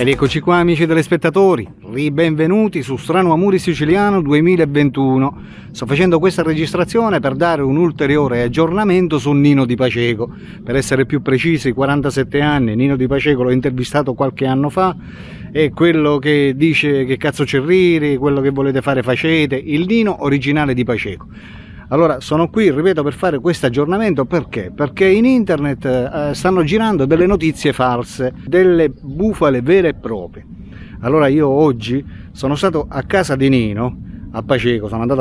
Ed eccoci qua amici telespettatori, benvenuti su Strano Amore Siciliano 2021. Sto facendo questa registrazione per dare un ulteriore aggiornamento su Nino Di Paceco. Per essere più precisi, 47 anni, Nino Di Paceco l'ho intervistato qualche anno fa, e quello che dice che cazzo c'è riri, quello che volete fare facete, il Nino originale Di Paceco. Allora sono qui, ripeto, per fare questo aggiornamento perché? Perché in internet stanno girando delle notizie false, delle bufale vere e proprie. Allora io oggi sono stato a casa di Nino a Paceco, sono andato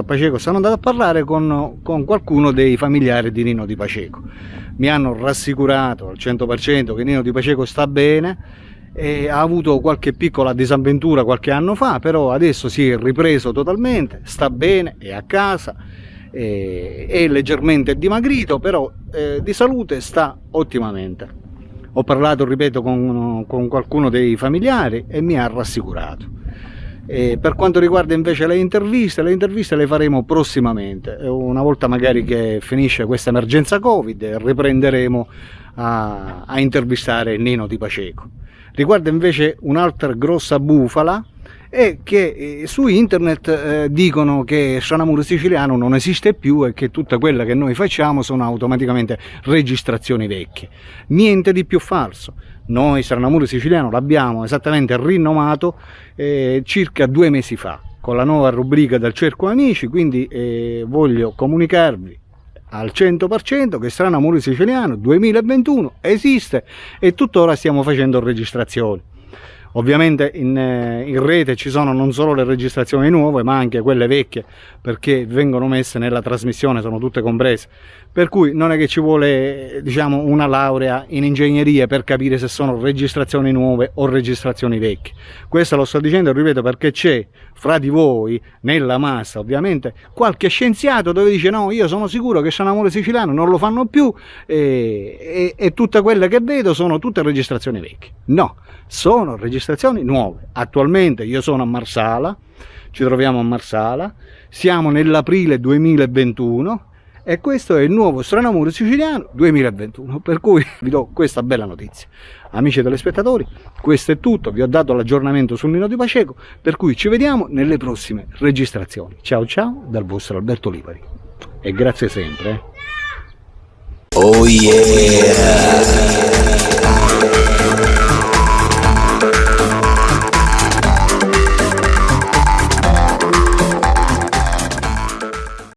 a parlare con qualcuno dei familiari di Nino Di Paceco. Mi hanno rassicurato al 100% che Nino Di Paceco sta bene, e ha avuto qualche piccola disavventura qualche anno fa, però adesso si è ripreso totalmente, sta bene, è a casa. È leggermente dimagrito, però di salute sta ottimamente. Ho parlato, ripeto, con qualcuno dei familiari e mi ha rassicurato. Per quanto riguarda invece le interviste le faremo prossimamente, una volta magari che finisce questa emergenza Covid, riprenderemo a intervistare Nino Di Paceco. Riguarda invece un'altra grossa bufala, è che su internet dicono che Strano Amore Siciliano non esiste più e che tutta quella che noi facciamo sono automaticamente registrazioni vecchie. Niente di più falso. Noi Strano Amore Siciliano l'abbiamo esattamente rinomato circa 2 mesi fa con la nuova rubrica del Cerco Amici, quindi voglio comunicarvi al 100% che Strano Amore Siciliano 2021 esiste e tuttora stiamo facendo registrazioni. Ovviamente in rete ci sono non solo le registrazioni nuove ma anche quelle vecchie, perché vengono messe nella trasmissione, sono tutte comprese, per cui non è che ci vuole, diciamo, una laurea in ingegneria per capire se sono registrazioni nuove o registrazioni vecchie. Questo lo sto dicendo, ripeto, perché c'è fra di voi, nella massa ovviamente, qualche scienziato dove dice no, io sono sicuro che Strano Amore Siciliano non lo fanno più e tutte quelle che vedo sono tutte registrazioni vecchie. No, sono registrazioni nuove. Attualmente io sono a Marsala, ci troviamo a Marsala, siamo nell'aprile 2021 e questo è il nuovo Strano Amore Siciliano 2021, per cui vi do questa bella notizia. Amici telespettatori, questo è tutto, vi ho dato l'aggiornamento sul Nino Di Paceco, per cui ci vediamo nelle prossime registrazioni. Ciao ciao dal vostro Alberto Lipari e grazie sempre. Oh yeah!